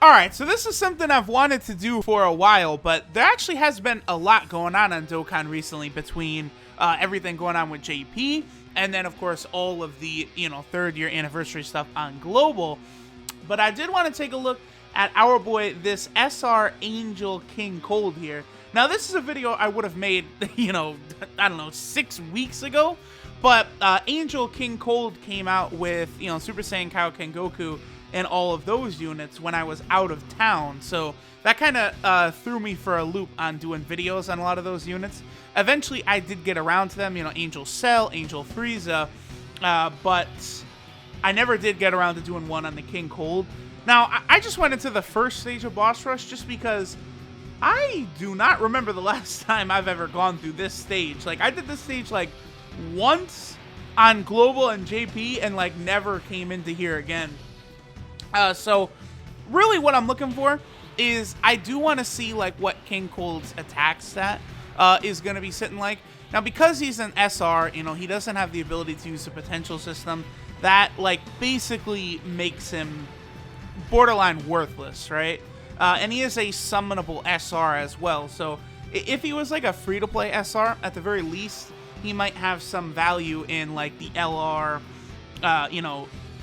Alright, so this is something I've wanted to do for a while, but there actually has been a lot going on Dokkan recently between everything going on with JP, and then, of course, all of the, third year anniversary stuff on Global. But I did want to take a look at our boy, this SR Angel King Cold here. Now, this is a video I would have made, I don't know, 6 weeks ago, but Angel King Cold came out with, Super Saiyan Kaioken Goku and all of those units when I was out of town, so that kind of threw me for a loop on doing videos on a lot of those units. Eventually, I did get around to them, Angel Cell, Angel Frieza, but I never did get around to doing one on the King Cold. Now, I just went into the first stage of Boss Rush just because I do not remember the last time I've ever gone through this stage. Like, I did this stage, like, once on Global and JP and, like, never came into here again. So, really what I'm looking for is I do want to see, like, what King Cold's attack stat is going to be sitting like. Now, because he's an SR, he doesn't have the ability to use the potential system. That, like, basically makes him borderline worthless, right? And he is a summonable SR as well. So, if he was, like, a free-to-play SR, at the very least, he might have some value in, like, the LR,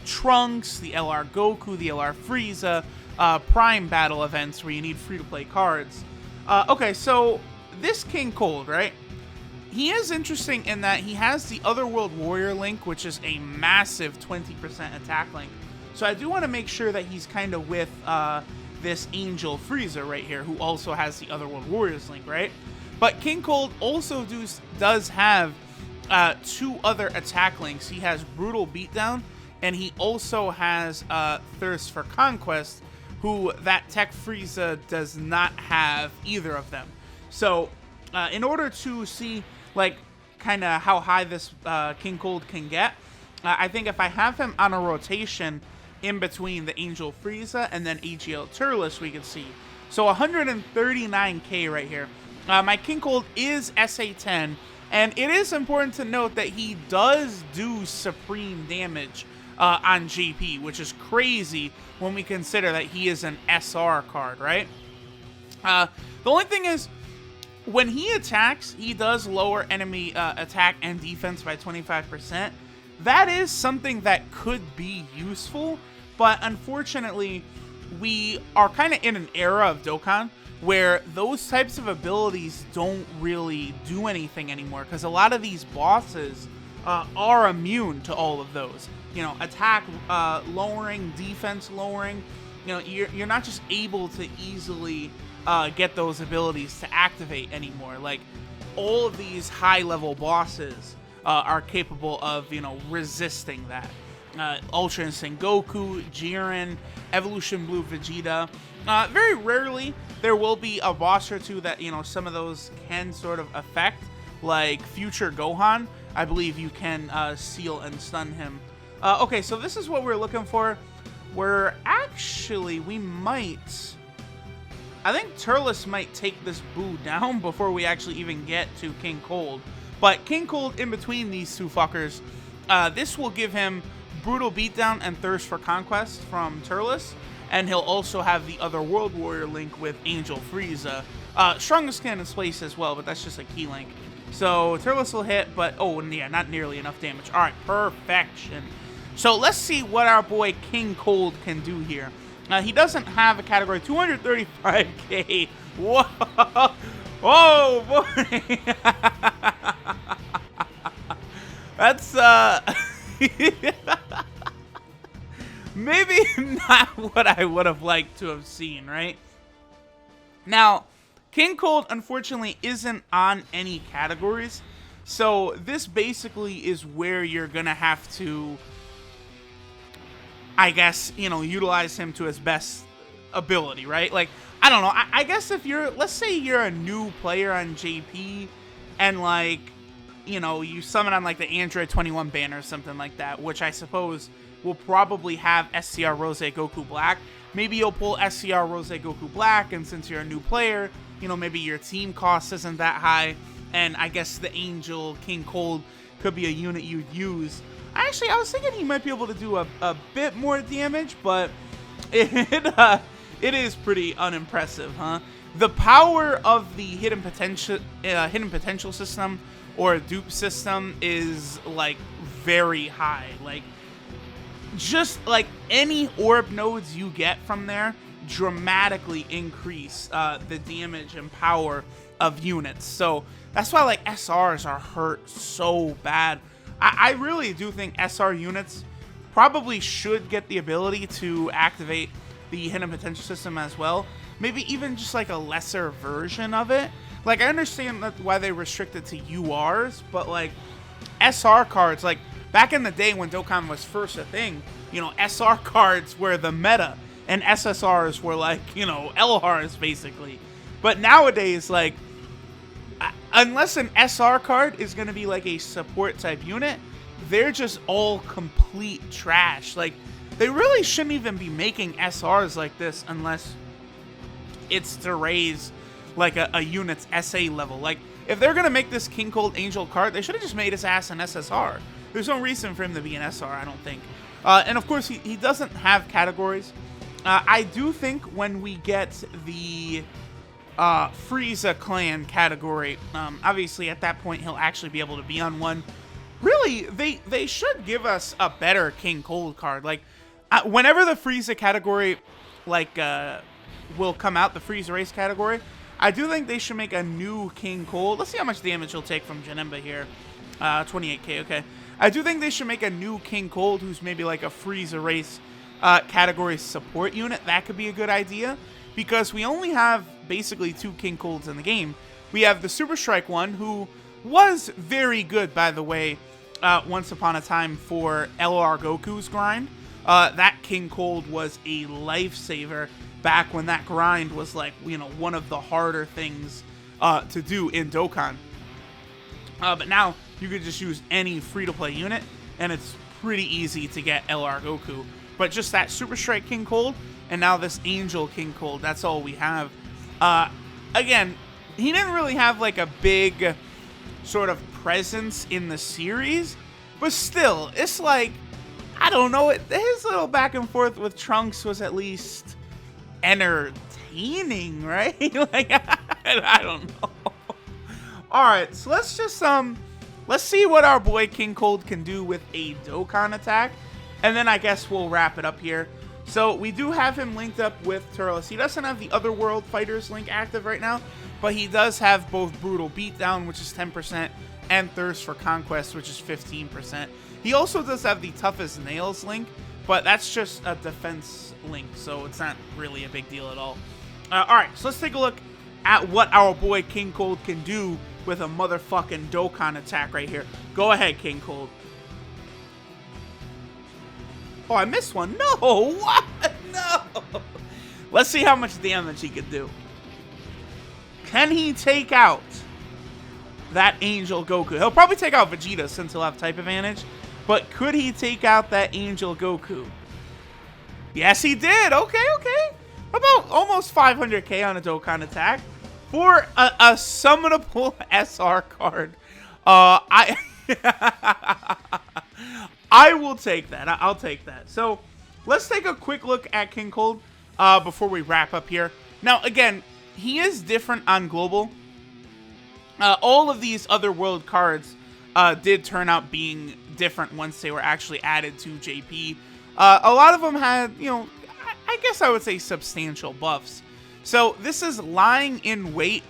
Trunks, the LR Goku, the LR Frieza, Prime battle events where you need free-to-play cards. Okay, so this King Cold, right? He is interesting in that he has the Otherworld Warrior link, which is a massive 20% attack link. So I do want to make sure that he's kind of with this Angel Frieza right here, who also has the Otherworld Warriors link, right? But King Cold also does have 2 other attack links. He has Brutal Beatdown, and he also has Thirst for Conquest, who that Tech Frieza does not have either of them. So, in order to see, like, kind of how high this King Cold can get, I think if I have him on a rotation in between the Angel Frieza and then AGL Turles, we can see. So, 139k right here. My King Cold is SA10, and it is important to note that he does do supreme damage on JP, which is crazy when we consider that he is an SR card, right? The only thing is, when he attacks, he does lower enemy attack and defense by 25%. That is something that could be useful, but unfortunately, we are kind of in an era of Dokkan where those types of abilities don't really do anything anymore, because a lot of these bosses are immune to all of those. Attack lowering, defense lowering. You're not just able to easily get those abilities to activate anymore. Like, all of these high-level bosses are capable of, resisting that. Ultra Instinct Goku, Jiren, Evolution Blue Vegeta. Very rarely there will be a boss or two that, some of those can sort of affect, like Future Gohan. I believe you can seal and stun him. Okay, so this is what we're looking for. We might... I think Turles might take this Boo down before we actually even get to King Cold. But King Cold in between these two fuckers, this will give him Brutal Beatdown and Thirst for Conquest from Turles. And he'll also have the other World Warrior link with Angel Frieza. Strongest Cannon Space as well, but that's just a key link. So Turles will hit, but oh yeah, not nearly enough damage. Alright, perfection. So let's see what our boy King Cold can do here. He doesn't have a category. 235k. Whoa. Whoa, boy. That's, maybe not what I would have liked to have seen, right? Now, King Cold, unfortunately, isn't on any categories. So this basically is where you're going to have to, I guess, utilize him to his best ability, right? Like, I don't know. I guess if you're, let's say you're a new player on JP and, like, you summon on, like, the Android 21 banner or something like that, which I suppose will probably have SCR Rose Goku Black. Maybe you'll pull SCR Rose Goku Black, and since you're a new player, maybe your team cost isn't that high, and I guess the Angel King Cold could be a unit you'd use. I was thinking he might be able to do a bit more damage, but it It is pretty unimpressive, huh? The power of the hidden potential system or dupe system is like very high. Like just like any orb nodes you get from there dramatically increase the damage and power of units. So that's why like SRs are hurt so bad. I really do think SR units probably should get the ability to activate the hidden potential system as well. Maybe even just like a lesser version of it. Like I understand that why they restrict it to URs, but like SR cards, like back in the day when Dokkan was first a thing, you know, SR cards were the meta and SSRs were like, you know, LRs basically. But nowadays, like, unless an SR card is going to be like a support type unit, they're just all complete trash. Like, they really shouldn't even be making SRs like this unless it's to raise like a unit's SA level. Like, if they're going to make this King Cold Angel card, they should have just made his ass an SSR. There's no reason for him to be an SR, I don't think. And of course, he doesn't have categories. I do think when we get the Frieza clan category, obviously at that point he'll actually be able to be on one. Really, they should give us a better King Cold card. Like, whenever the Frieza category, like, will come out, the Frieza race category, I do think they should make a new King Cold. Let's see how much damage he'll take from Janemba here. 28k, okay. I do think they should make a new King Cold who's maybe like a Frieza race category support unit. That could be a good idea, because we only have basically 2 King Colds in the game. We have the Super Strike one, who was very good, by the way, once upon a time for LR Goku's grind. That King Cold was a lifesaver back when that grind was like, you know, one of the harder things to do in Dokkan. But now you could just use any free-to-play unit, and it's pretty easy to get LR Goku. But just that Super Strike King Cold, and now this Angel King Cold, that's all we have. Again, he didn't really have like a big sort of presence in the series, but still, it's like, I don't know, his little back and forth with Trunks was at least entertaining, right? Like, I don't know. Alright, so let's just, let's see what our boy King Cold can do with a Dokkan attack, and then I guess we'll wrap it up here. So we do have him linked up with Turles. He doesn't have the Other World Fighters link active right now, but he does have both Brutal Beatdown, which is 10%, and Thirst for Conquest, which is 15%. He also does have the Toughest Nails link, but that's just a defense link, so it's not really a big deal at all. Alright, so let's take a look at what our boy King Cold can do with a motherfucking Dokkan attack right here. Go ahead, King Cold. Oh, I missed one. No, what? No. Let's see how much damage he could do. Can he take out that Angel Goku? He'll probably take out Vegeta since he'll have type advantage. But could he take out that Angel Goku? Yes, he did. Okay, okay. About almost 500k on a Dokkan attack for a summonable SR card. I will take that. I'll take that. So let's take a quick look at King Cold before we wrap up here. Now, again, he is different on Global. All of these Other World cards did turn out being different once they were actually added to JP. A lot of them had, you know, I guess I would say substantial buffs. So this is Lying in Wait,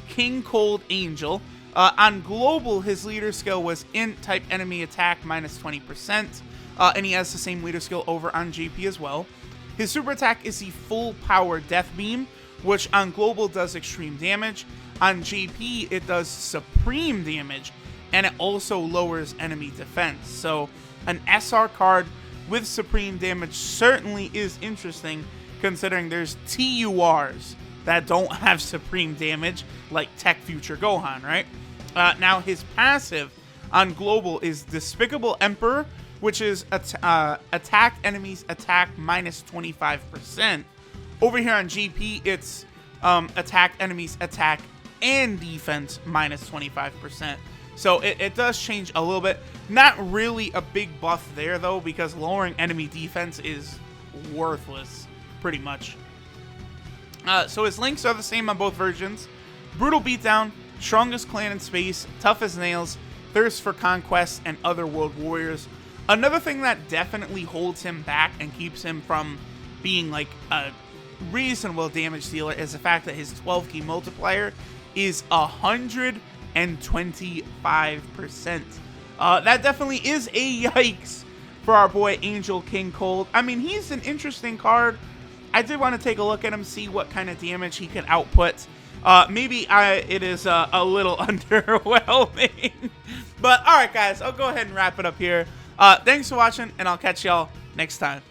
King Cold Angel. On Global, his leader skill was Int type enemy attack minus 20%. And he has the same leader skill over on JP as well. His super attack is the full power Death Beam, which on Global does extreme damage. On JP, it does supreme damage, and it also lowers enemy defense. So an SR card with supreme damage certainly is interesting, considering there's TURs that don't have supreme damage, like Tech Future Gohan, right? Now, his passive on Global is Despicable Emperor, which is attack enemies attack minus 25%. Over here on GP, it's attack enemies attack and defense minus 25%. So it does change a little bit. Not really a big buff there, though, because lowering enemy defense is worthless, pretty much. So his links are the same on both versions. Brutal Beatdown, Strongest Clan in Space, Tough as Nails, Thirst for Conquest, and Other World Warriors. Another thing that definitely holds him back and keeps him from being like a reasonable damage dealer is the fact that his 12 key multiplier is 125%. That definitely is a yikes for our boy Angel King Cold. I mean, he's an interesting card. I did want to take a look at him, see what kind of damage he can output. Maybe it is a little underwhelming. But, alright guys, I'll go ahead and wrap it up here. Thanks for watching, and I'll catch y'all next time.